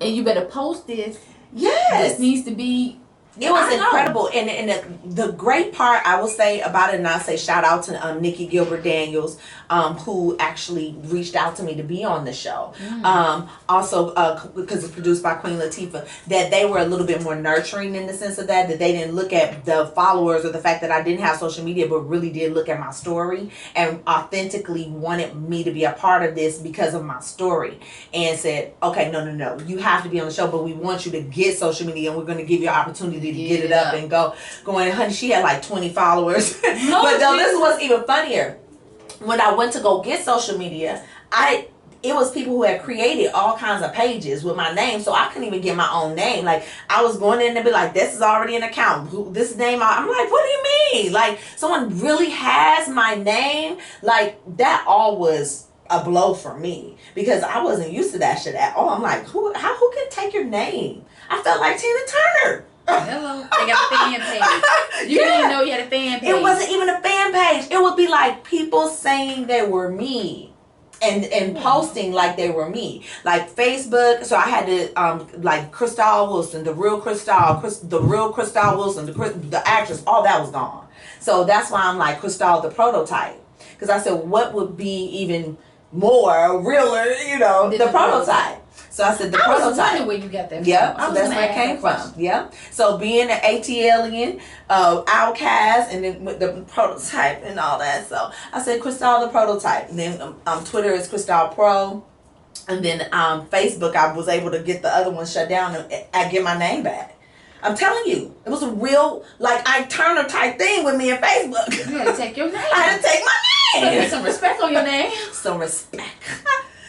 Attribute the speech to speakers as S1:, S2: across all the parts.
S1: And you better post this.
S2: Yes.
S1: This needs to be.
S2: It was incredible. And the great part I will say about it, and I say shout out to Nikki Gilbert Daniels, who actually reached out to me to be on the show. Also, because it's produced by Queen Latifah, that they were a little bit more nurturing in the sense of that they didn't look at the followers or the fact that I didn't have social media, but really did look at my story and authentically wanted me to be a part of this because of my story, and said, okay, no, you have to be on the show, but we want you to get social media, and we're going to give you an opportunity to get it up and go in. Honey, she had like 20 followers. But though this was even funnier. When I went to go get social media, it was people who had created all kinds of pages with my name, so I couldn't even get my own name. Like, I was going in and be like, this is already an account. This name, I'm like, what do you mean? Like, someone really has my name? Like, that all was a blow for me because I wasn't used to that shit at all. I'm like, who can take your name? I felt like Tina Turner.
S1: Hello. They got a fan page. You didn't even know you had a fan page.
S2: It wasn't even a fan page. It would be like people saying they were me and posting like they were me. Like Facebook. So I had to like Chrystale Wilson, the real Chrystale Wilson, the actress, all that was gone. So that's why I'm like Chrystale the prototype. Because I said, what would be even more realer, the prototype. So I said the prototype.
S1: I was wondering where you got that from.
S2: Yep, that's where it came from. Yep. So being an ATLian, outcast, and then with the prototype and all that. So I said Chrystale the prototype. And then Twitter is Chrystale Pro. And then Facebook, I was able to get the other one shut down and I get my name back. I'm telling you, it was a real, like, Ike Turner type thing with me and Facebook.
S1: You had to take your name.
S2: I had to take my name.
S1: Put some respect on your name.
S2: Some respect.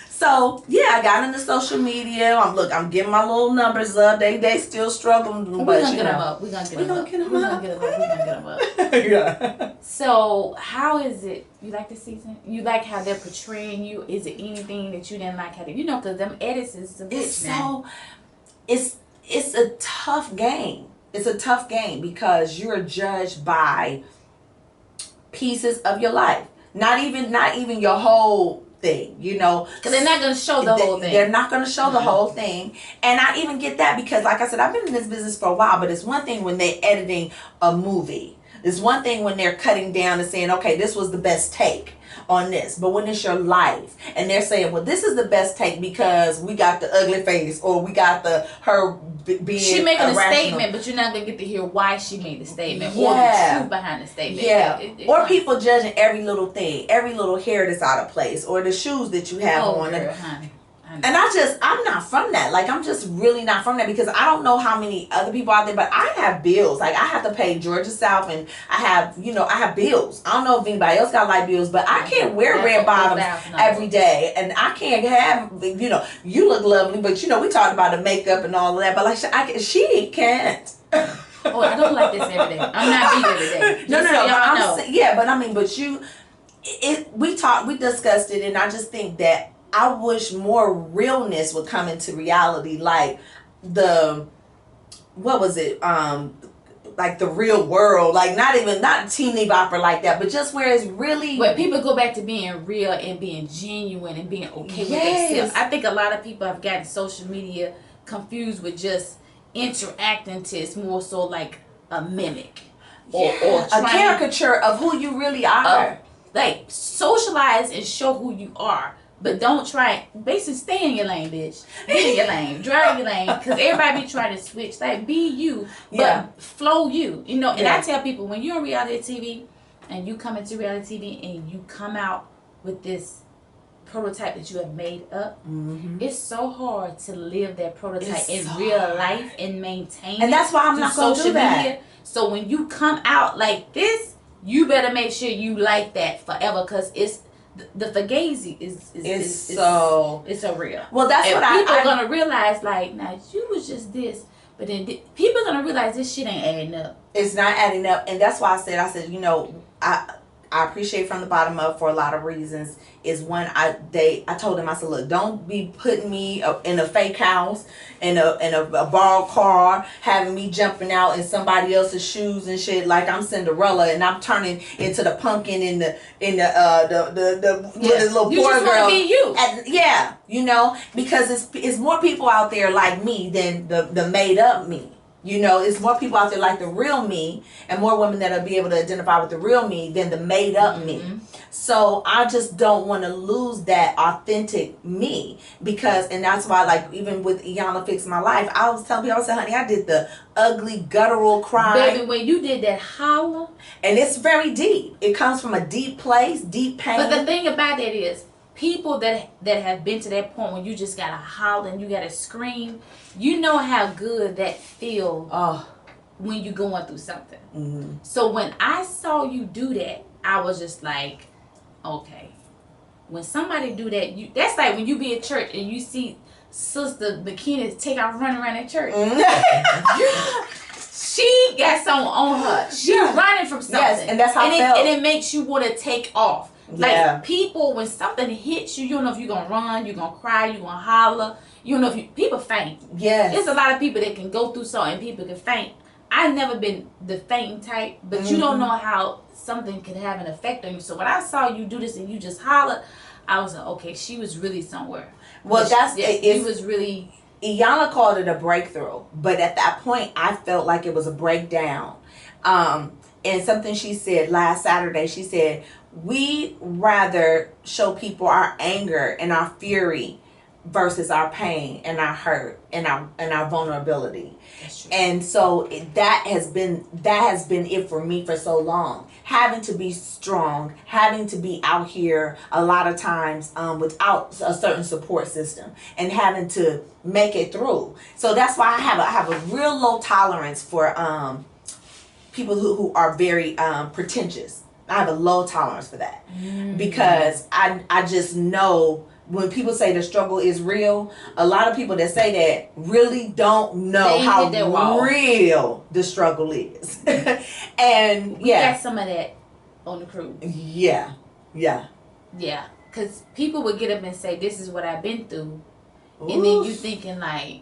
S2: So yeah, I got into social media. I'm getting my little numbers up. They still struggling.
S1: We're gonna get them up. We're gonna get them up.
S2: Yeah.
S1: So how is it? You like the season? You like how they're portraying you? Is it anything that you didn't like? How because them edits is a bitch.
S2: It's a tough game. It's a tough game because you're judged by pieces of your life. Not even your whole thing, because
S1: they're not going to show the whole thing.
S2: They're not going to show the whole thing. And I even get that because, like I said, I've been in this business for a while, but it's one thing when they're editing a movie. It's one thing when they're cutting down and saying, okay, this was the best take on this. But when it's your life and they're saying, well, this is the best take because we got the ugly face or we got her being
S1: she making
S2: irrational.
S1: A statement, but you're not going to get to hear why she made the statement or the truth behind the statement.
S2: Yeah. Or people judging every little thing, every little hair that's out of place or the shoes that you have on.
S1: Girl, honey.
S2: And I'm not from that. Like, I'm just really not from that because I don't know how many other people out there, but I have bills. Like, I have to pay Georgia South and I have bills. I don't know if anybody else got light bills, but I can't wear red bottoms every day. And I can't have, you look lovely, but we talked about the makeup and all of that, but like, she can't.
S1: Oh, I don't like this every day. I'm not beat every day.
S2: We discussed it and I just think that I wish more realness would come into reality, like like the real world, like not teeny bopper like that, but just where it's really
S1: where people go back to being real and being genuine and being okay with themselves. I think a lot of people have gotten social media confused with just interacting to it's more so like a mimic or
S2: a caricature of who you really are.
S1: Like socialize and show who you are. But don't try, basically stay in your lane, bitch. Be in your lane. Drive your lane. Because everybody be trying to switch. Like, be you, but flow you. And I tell people, when you're on reality TV, and you come into reality TV, and you come out with this prototype that you have made up, it's so hard to live that prototype in real life and maintain
S2: and that's why I'm not going to do that. Media.
S1: So when you come out like this, you better make sure you like that forever, because it's the fugazi is so real.
S2: Well, that's and what
S1: people are gonna realize. Like, now you was just this, but then people are gonna realize this shit ain't adding up.
S2: It's not adding up, and that's why I said I appreciate from the bottom up for a lot of reasons. Is when I told them, I said, look, don't be putting me in a fake house, in a borrowed car, having me jumping out in somebody else's shoes and shit like I'm Cinderella and I'm turning into the pumpkin in the little
S1: you
S2: poor
S1: just
S2: girl.
S1: Be you.
S2: Yeah, you know, because it's more people out there like me than the made up me. You know, it's more people out there like the real me, and more women that'll be able to identify with the real me than the made up me. So I just don't want to lose that authentic me, because, and that's why, like, even with Iyanna Fix My Life, I was telling people, I said, honey, I did the ugly guttural cry.
S1: Baby, when you did that holler.
S2: And it's very deep. It comes from a deep place, deep pain.
S1: But the thing about that is, people that have been to that point when you just gotta holler and you gotta scream, you know how good that feels when you're going through something. So when I saw you do that, I was just like, okay. When somebody do that, that's like when you be at church and you see Sister Bikini take out running around at church. She got something on her. She running from something. Yes,
S2: and that's how I felt.
S1: And it makes you want to take off. Like, people, when something hits you, you don't know if you're going to run, you're going to cry, you're going to holler. You don't know if people faint.
S2: Yes.
S1: There's a lot of people that can go through something and people can faint. I've never been the fainting type, but you don't know how something can have an effect on you. So when I saw you do this and you just hollered, I was like, okay, she was really somewhere.
S2: Well,
S1: it was really...
S2: Iyanna called it a breakthrough, but at that point, I felt like it was a breakdown. And something she said last Saturday, she said, we rather show people our anger and our fury versus our pain and our hurt and our vulnerability. And so that has been it for me for so long. Having to be strong, having to be out here a lot of times without a certain support system, and having to make it through. So that's why I have a real low tolerance for people who are very pretentious. I have a low tolerance for that, because I just know when people say the struggle is real, a lot of people that say that really don't know how real the struggle is. And
S1: we got some of that on the cruise.
S2: Yeah.
S1: Because people would get up and say, this is what I've been through. Oof. And then you thinking like,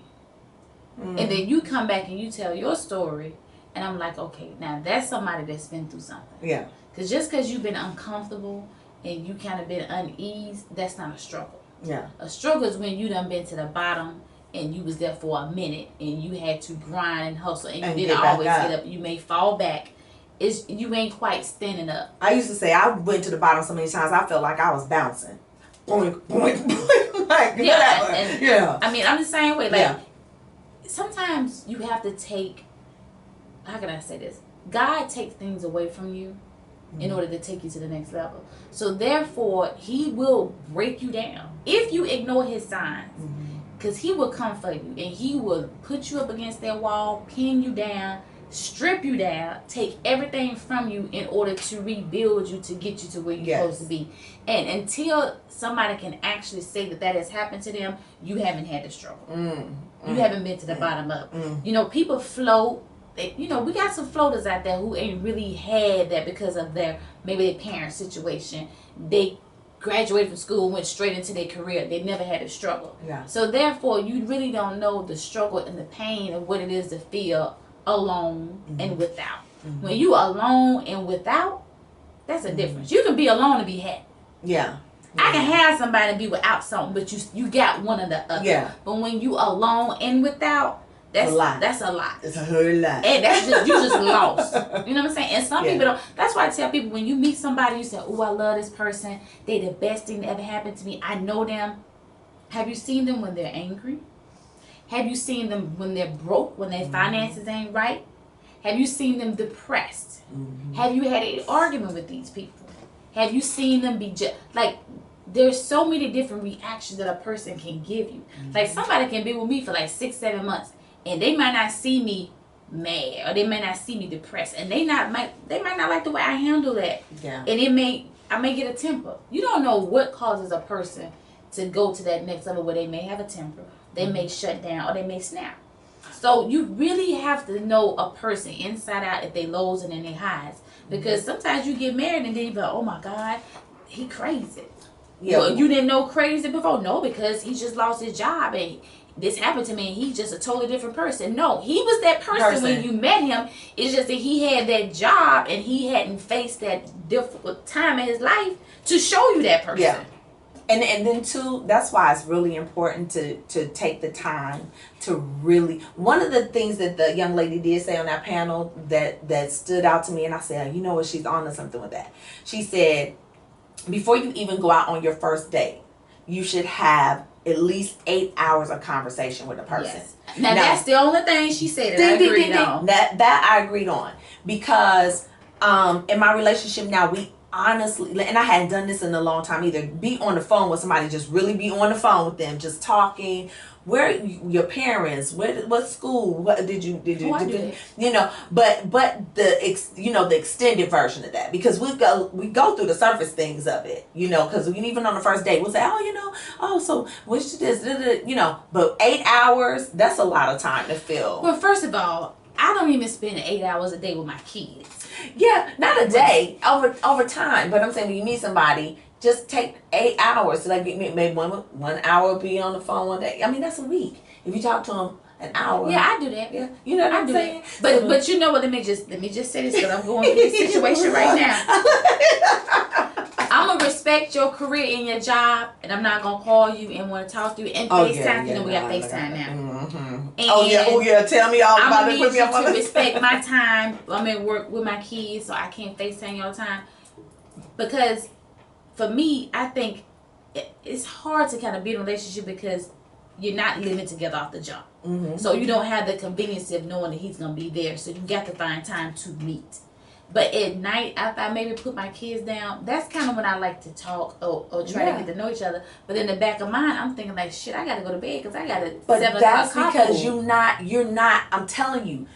S1: and then you come back and you tell your story. And I'm like, okay, now that's somebody that's been through something.
S2: Yeah.
S1: Because just because you've been uncomfortable and you kind of been uneased, that's not a struggle.
S2: Yeah.
S1: A struggle is when you done been to the bottom and you was there for a minute and you had to grind and hustle and you didn't always get up. You may fall back. You ain't quite standing up.
S2: I used to say I went to the bottom so many times I felt like I was bouncing. Boing, boing, boing. Like,
S1: yeah. I mean, I'm the same way. Like, sometimes you have to take, how can I say this? God takes things away from you in order to take you to the next level. So therefore, he will break you down if you ignore his signs. Because he will come for you and he will put you up against that wall, pin you down, strip you down, take everything from you in order to rebuild you to get you to where you're supposed to be. And until somebody can actually say that has happened to them, you haven't had the struggle. You haven't been to the bottom up. You know, people float. You know, we got some floaters out there who ain't really had that because of maybe their parents' situation. They graduated from school, went straight into their career. They never had a struggle. So therefore, you really don't know the struggle and the pain of what it is to feel alone and without. When you alone and without, that's a difference. You can be alone and be happy. I can have somebody be without something, but you got one or the other. But when you alone and without, that's a lot.
S2: It's a whole lot.
S1: And that's just, you just lost. You know what I'm saying? And some people don't. That's why I tell people, when you meet somebody, you say, oh, I love this person. They the best thing that ever happened to me. I know them. Have you seen them when they're angry? Have you seen them when they're broke, when their finances ain't right? Have you seen them depressed? Have you had an argument with these people? Have you seen them be like, there's so many different reactions that a person can give you. Like, somebody can be with me for like 6-7 months. And they might not see me mad, or they might not see me depressed, and they might not like the way I handle that. And I may get a temper. You don't know what causes a person to go to that next level where they may have a temper, they may shut down, or they may snap. So you really have to know a person inside out, if they lows and then they highs. Because sometimes you get married and then you be like, oh my God, he crazy. Yeah. Well, you didn't know crazy before? No, because he just lost his job and this happened to me and he's just a totally different person. No, he was that person when you met him. It's just that he had that job and he hadn't faced that difficult time in his life to show you that person.
S2: Yeah. And then too, that's why it's really important to take the time to really. One of the things that the young lady did say on that panel that stood out to me, and I said, you know what, she's on to something with that. She said, before you even go out on your first date, you should have at least 8 hours of conversation with a person.
S1: Yes. Now that's the only thing she said that I agreed on.
S2: That I agreed on, because in my relationship now, we honestly, and I hadn't done this in a long time either, be on the phone with somebody, just really be on the phone with them, just talking. Where your parents? What school? What did you you know? But the extended version of that, because we go through the surface things of it, you know, because even on the first date we'll say, so what's this, you know, but 8 hours, that's a lot of time to fill.
S1: Well, first of all, I don't even spend 8 hours a day with my kids.
S2: Yeah, not a day, over time. But I'm saying, when you meet somebody, just take 8 hours. So like maybe 1 hour be on the phone one day. I mean, that's a week. If you talk to them an hour.
S1: Yeah, I do that.
S2: Yeah, you know what I'm saying.
S1: But you know what? Let me just say this, because I'm going through this situation right now. I'm gonna respect your career and your job, and I'm not gonna call you and want to talk to you and FaceTime. You know we got FaceTime now.
S2: Mm-hmm. Oh yeah. Tell me all about it.
S1: I'm gonna need you to respect my time. I'm at work with my kids, so I can't FaceTime you all the time. Because for me, I think it's hard to kind of be in a relationship because you're not living together off the jump. Mm-hmm. So you don't have the convenience of knowing that he's gonna be there. So you got to find time to meet. But at night, after I maybe put my kids down, that's kind of when I like to talk or try to get to know each other. But in the back of mine, I'm thinking like, shit, I got to go to bed because I got to.
S2: But that's because you're not. I'm telling you.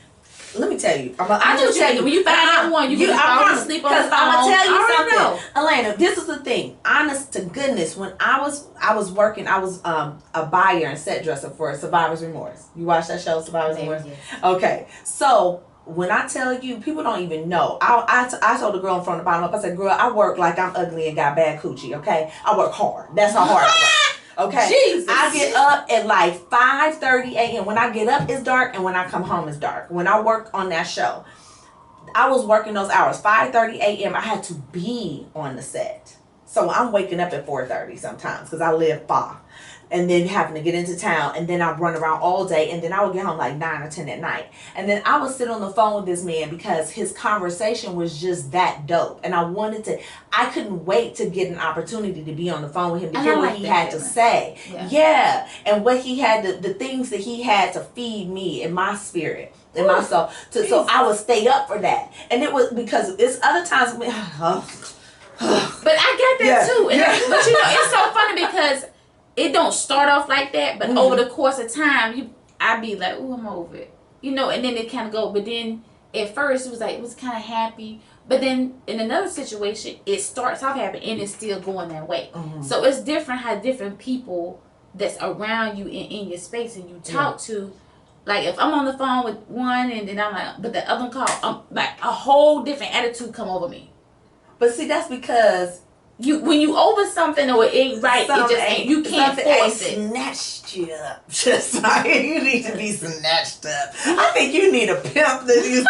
S2: Let me tell you.
S1: I just tell you, when you find out one, you're going to sleep on the phone.
S2: I'm going to tell you something. Elena, this is the thing. Honest to goodness, when I was working, I was a buyer and set dresser for Survivor's Remorse. You watch that show, Survivor's Remorse? Yes. Okay. So when I tell you, people don't even know. I told the girl in front of the bottom up, I said, girl, I work like I'm ugly and got bad coochie, okay? I work hard. That's how hard I work. Okay, Jesus. I get up at like 5:30 a.m. When I get up, it's dark, and when I come home, it's dark. When I work on that show, I was working those hours. 5:30 a.m. I had to be on the set, so I'm waking up at 4:30 sometimes because I live far, and then having to get into town, and then I run around all day, and then I would get home like 9 or 10 at night, and then I would sit on the phone with this man because his conversation was just that dope, and I couldn't wait to get an opportunity to be on the phone with him to hear what he had to say. Yeah, and what he had, the things that he had to feed me in my spirit, in my soul. So I would stay up for that, and it was because it's other times. But
S1: I get that too, but you know, it's so funny because it don't start off like that, but over the course of time, I be like, "Ooh, I'm over it," you know, and then it kind of go. But then at first, it was kind of happy, but then in another situation, it starts off happy and it's still going that way. Mm-hmm. So it's different how different people that's around you in your space and you talk to. Like if I'm on the phone with one and then I'm like, but the other one call, I'm like a whole different attitude come over me.
S2: But see, that's because
S1: when you over something or it ain't right, it just ain't. You can't force it.
S2: Snatched you up, just like you need to be snatched up. I think you need a pimp that used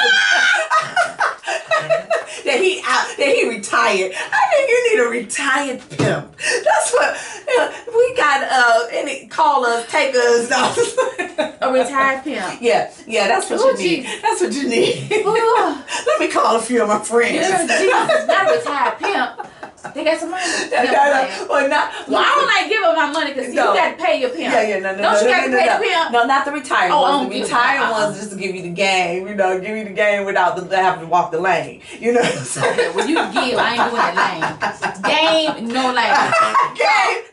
S2: that he retired. I think you need a retired pimp. That's what we got. Any callers, takers,
S1: a retired pimp.
S2: Yeah, that's what you need. That's what you need. Let me call a few of my friends.
S1: Yeah, Jesus, not a retired pimp. They got some money. I don't like giving my money because you got to pay your pimp.
S2: No,
S1: you got to pay the pimp?
S2: No, not the retired ones. The retired ones just to give you the game. You know, give you the game without having to walk the lane. You know.
S1: Okay, well, you give. I ain't doing that lane. Game, no lane.
S2: Game.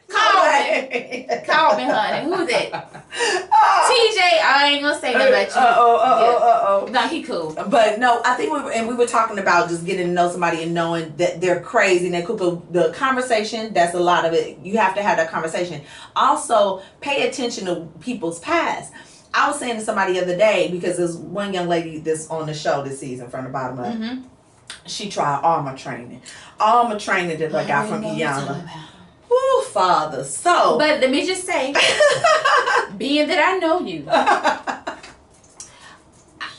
S1: Call me, honey. Who's that? TJ, I ain't gonna say nothing about you. No, he cool.
S2: But no, I think we were talking about just getting to know somebody and knowing that they're crazy and they're cool. The conversation, that's a lot of it. You have to have that conversation. Also, pay attention to people's past. I was saying to somebody the other day, because there's one young lady that's on the show this season from the bottom up. She tried armor training. Armor training that I got from Iyanna. Oh, Father. So.
S1: But let me just say, being that I know you,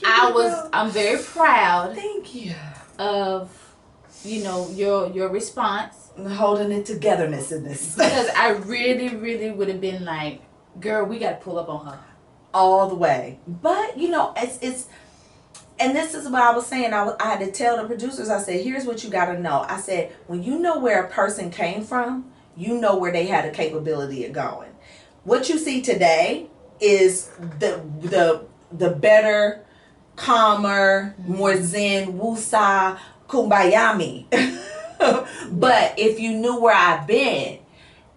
S1: I'm very proud.
S2: Thank you.
S1: Of, you know, your response.
S2: Holding it togetherness in this.
S1: Because I really, really would have been like, girl, we got to pull up on her.
S2: All the way. But, you know, it's and this is what I was saying. I had to tell the producers, I said, here's what you got to know. I said, when you know where a person came from, you know where they had a capability of going. What you see today is the better, calmer, more zen, woosah, kumbaya me. But if you knew where I've been,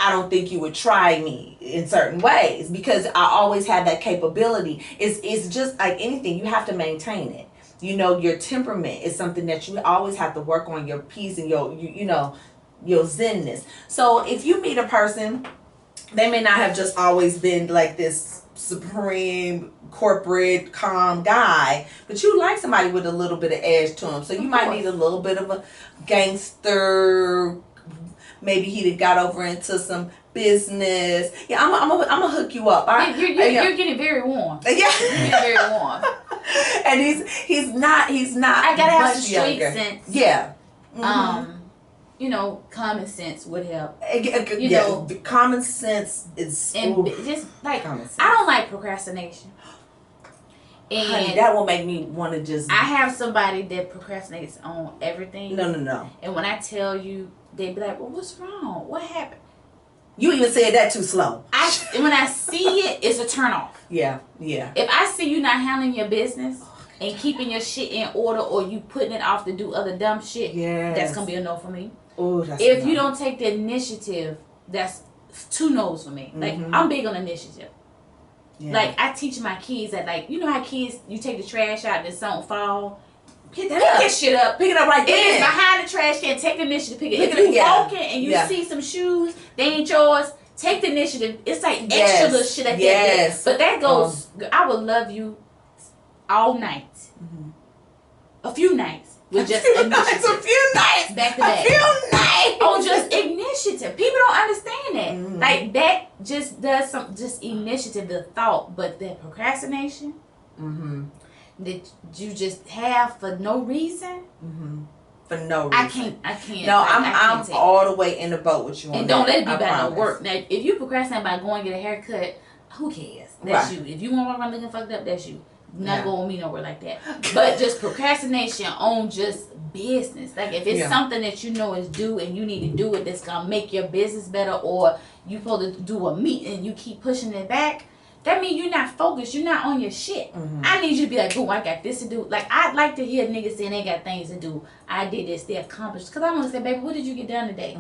S2: I don't think you would try me in certain ways, because I always had that capability. It's just like anything, you have to maintain it. You know, your temperament is something that you always have to work on, your peace and your zenness. So if you meet a person, they may not have just always been like this supreme corporate calm guy, but you like somebody with a little bit of edge to him. So you might need a little bit of a gangster. Maybe he got over into some business. Yeah, I'm gonna hook you up.
S1: You're getting very warm.
S2: Yeah,
S1: you're getting very warm.
S2: And he's not.
S1: I gotta have some street sense.
S2: Yeah.
S1: You know, common sense would help.
S2: You know, common sense is
S1: just like I don't like procrastination. And
S2: honey, that will make me want to just.
S1: I have somebody that procrastinates on everything.
S2: No.
S1: And when I tell you, they be like, "Well, what's wrong? What happened?"
S2: You even said that too slow.
S1: When I see it, it's a turn off.
S2: Yeah.
S1: If I see you not handling your business and keeping your shit in order, or you putting it off to do other dumb shit, that's gonna be a no for me.
S2: Oh, that's
S1: if you don't take the initiative, that's 2 no's for me. Like I'm big on initiative. Yeah. Like I teach my kids that, like, you know how kids, you take the trash out and something fall. Pick that shit up.
S2: Pick it up right there.
S1: It is behind the trash can. Take the initiative. Pick it. If you're walking and you see some shoes, they ain't yours. Take the initiative. It's like extra little shit like that. But that goes. I would love you all night. A few nights with just initiative.
S2: A few nights.
S1: Back to back.
S2: A few nights.
S1: Oh, just initiative. People don't understand that. Like that just does just initiative, the thought, but that procrastination. That you just have for no reason.
S2: For no reason.
S1: I can't.
S2: No, I'm all the way in the boat with you on
S1: and don't let it be about no work. Now, if you procrastinate by going to get a haircut, who cares? That's you. If you want to walk around looking fucked up, that's you. Not going with me nowhere like that. But just procrastination on just business. Like if it's something that you know is due and you need to do it, that's gonna make your business better, or you supposed to do a meeting and you keep pushing it back. That means you're not focused. You're not on your shit. I need you to be like, boom, I got this to do. Like, I'd like to hear niggas saying they got things to do. I did this. They accomplished. Because I want to say, baby, what did you get done today?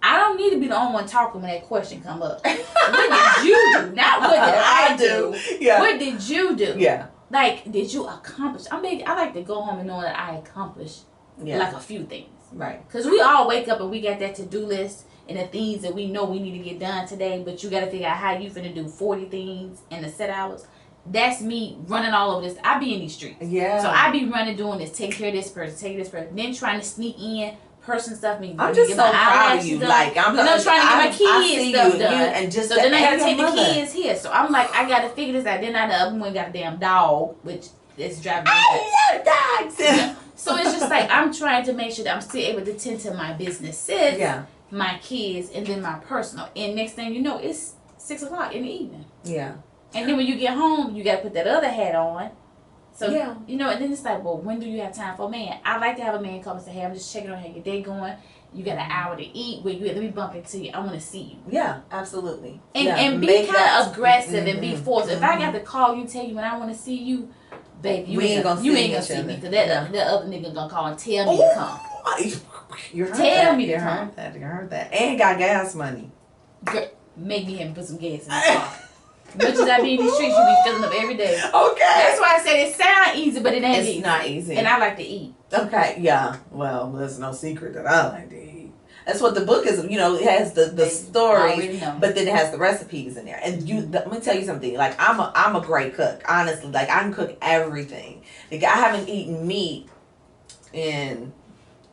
S1: I don't need to be the only one talking when that question come up. What did you do? Not what did I do.
S2: Yeah.
S1: What did you do?
S2: Yeah.
S1: Like, did you accomplish? I like to go home and know that I accomplished like a few things.
S2: Right.
S1: Because we all wake up and we got that to-do list and the things that we know we need to get done today, but you got to figure out how you finna do 40 things in the set hours. That's me running all over this. I be in these streets.
S2: Yeah.
S1: So I be running, doing this, taking care of this person, taking this person, then trying to sneak in person stuff.
S2: I'm just so proud of you.
S1: Done.
S2: Like I'm
S1: trying to get my kids stuff done.
S2: And just
S1: so then I gotta take the kids here. So I'm like, I gotta figure this out. Then I the other one got a damn dog, which is driving me nuts.
S2: I love dogs.
S1: So it's just like I'm trying to make sure that I'm still able to tend to my businesses, my kids, and then my personal. And next thing you know, it's 6 o'clock in the evening.
S2: Yeah.
S1: And then when you get home, you gotta put that other hat on. So you know, and then it's like, well, when do you have time for a man? I like to have a man come and say, hey, I'm just checking on how your day going. You got an hour to eat. Where you at? Let me bump into you. I want to see you.
S2: Yeah, absolutely.
S1: And be kind of aggressive and be forced. If I got to call you, tell you when I want to see you, baby, you ain't gonna see me because that other nigga gonna call and tell me to come.
S2: You heard
S1: tell
S2: that.
S1: me to come.
S2: You heard that. And got gas money.
S1: Girl, make me have to put some gas in the car. Much as I be in these streets, you be filling up every day.
S2: Okay.
S1: That's why I said it sounds easy, but it ain't easy.
S2: It's not easy.
S1: And I like to eat.
S2: Okay, yeah. Well, there's no secret that I like to eat. That's what the book is. You know, it has the stories,
S1: know.
S2: but then it has the recipes in there. And let me tell you something. Like I'm a great cook. Honestly, like I can cook everything. Like I haven't eaten meat in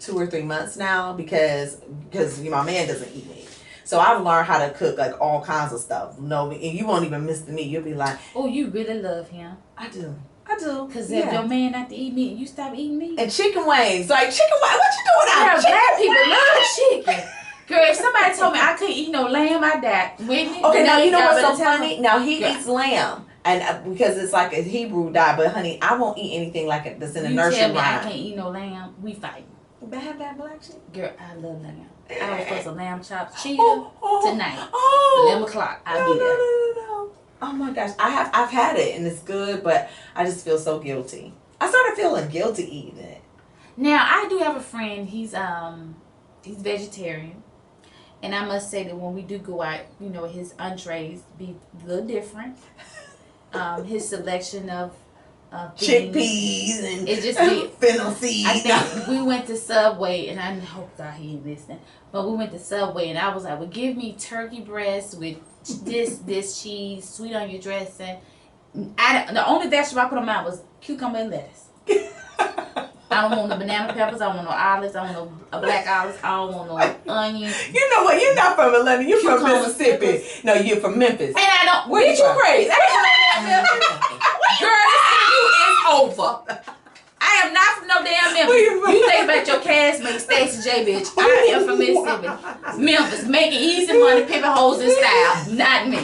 S2: 2 or 3 months now because my man doesn't eat meat. So I've learned how to cook like all kinds of stuff. No, and you won't even miss the meat. You'll be like,
S1: oh, you really love him.
S2: I do. Because
S1: if your man not to eat meat, you stop eating meat.
S2: And chicken wings. Like, chicken wings. What you doing out
S1: here? Black people love chicken. Girl, if somebody told me I couldn't eat no lamb, I'd die.
S2: Okay, now you know what's so funny? Now he eats lamb. And because it's like a Hebrew diet. But, honey, I won't eat anything like it that's in the nursery
S1: rhyme.
S2: I
S1: can't eat no lamb. We fight.
S2: Bad black shit?
S1: Girl, I love lamb. I will put some lamb chops tonight. 11 o'clock. I'll be there.
S2: No. Oh my gosh, I've had it and it's good, but I just feel so guilty. I started feeling guilty eating it.
S1: Now I do have a friend. He's vegetarian, and I must say that when we do go out, you know, his entrees be a little different. His selection of
S2: chickpeas and
S1: it just be
S2: fennel seeds.
S1: I think we went to Subway, and I hope God he ain't listening. But we went to Subway, and I was like, "Well, give me turkey breast with this cheese, sweet onion dressing." The only vegetable I put on mine was cucumber and lettuce. I don't want no banana peppers. I don't want no olives. I want no black olives. I don't want no onions.
S2: You know what? You're not from Atlanta. You're from Mississippi. Peppers. No, you're from Memphis.
S1: And I don't. Where you crazy? Girl, this interview is over. I am not from no damn Memphis. You think about your castmate, Stacey J, bitch. I am from Mississippi. Memphis, making easy money, pimping hoes in style. Not me.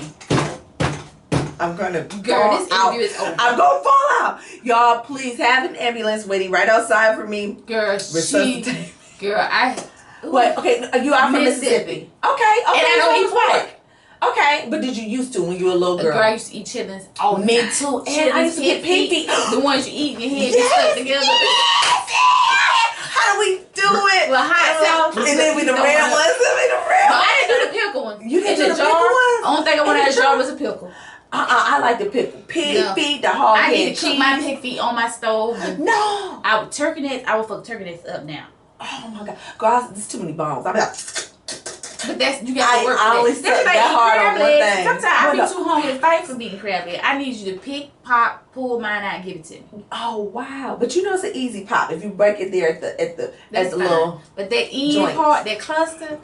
S2: I'm gonna
S1: Girl, this interview is over.
S2: I'm gonna fall out. Y'all, please have an ambulance waiting right outside for me.
S1: Girl,
S2: What? Okay, you are from Mississippi. Okay.
S1: And I don't eat pork.
S2: Okay, but did you used to when you were a little girl?
S1: Girl, I used to eat chitlins.
S2: Oh, me too. And I used to get pig feet.
S1: The ones you eat in your head, yes, stuck together.
S2: Yes. How do we do it?
S1: Well, hot sauce.
S2: And then we the red ones.
S1: No, I didn't do the pickle ones.
S2: You didn't do the pickle ones?
S1: Only thing I wanted at a jar was a pickle.
S2: I like the pickle. Pig feet, the hog head.
S1: I need to cook my pig feet on my stove.
S2: No.
S1: I would fuck turkey necks up now.
S2: Oh my God. Girl, there's too many bones. I'm like,
S1: but you got to work
S2: I always set that hard on one thing.
S1: Sometimes I be too hungry to fight for eating crab leg. I need you to pick, pop, pull mine out, and give it to me.
S2: Oh wow! But you know it's an easy pop if you break it there at the little.
S1: But that end part, that cluster,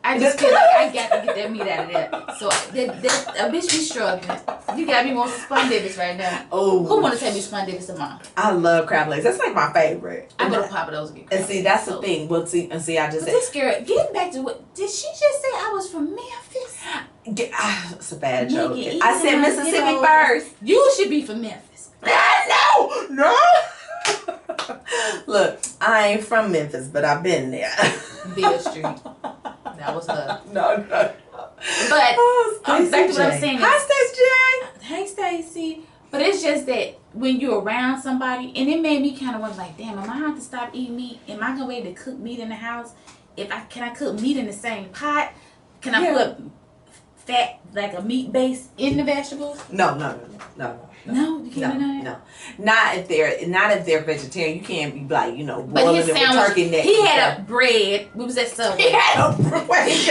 S1: I just feel like I got to get that meat out of there. So that bitch be struggling. You got me wanting spun divots right now.
S2: Oh.
S1: Who want to take me spun divots tomorrow?
S2: I love crab legs. That's like my favorite.
S1: I'm gonna pop those.
S2: And see, that's the thing. Well, see, I just said.
S1: This girl, getting back to what did she just say? I was from Memphis.
S2: It's a bad joke. I said Mississippi first.
S1: You should be from Memphis.
S2: No. Look, I ain't from Memphis, but I've been there.
S1: Beale Street. That was her.
S2: No.
S1: But back to what I'm saying.
S2: Hi, Stacey J.
S1: Hey, Stacey. But it's just that when you're around somebody, and it made me kind of wonder, like, damn, am I have to stop eating meat? Am I gonna be able to cook meat in the house? Can I cook meat in the same pot? Can I put fat, like a meat base, in the vegetables?
S2: No.
S1: No, you can't do that?
S2: No. Not if they're vegetarian. You can't be like, boiling
S1: but his
S2: it with
S1: sandwich,
S2: turkey neck.
S1: He had a bread. We was at Subway.
S2: He had a bread.
S1: He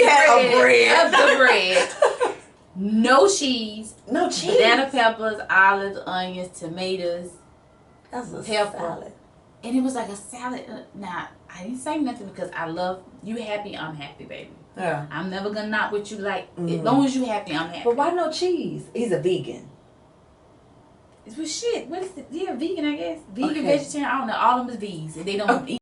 S1: had a bread. Of the bread. No cheese.
S2: No cheese.
S1: Banana peppers, olives, onions, tomatoes.
S2: That's a
S1: pepper.
S2: salad.
S1: And it was like a salad. Nah, I didn't say nothing because I love you happy, I'm happy, baby.
S2: Yeah.
S1: I'm never gonna knock what you like. As long as you happy, I'm happy.
S2: But why no cheese? He's a vegan.
S1: Well, shit. What is it? Yeah, vegan, I guess. Vegan, vegetarian. I don't know. All of them is V's, and they don't eat.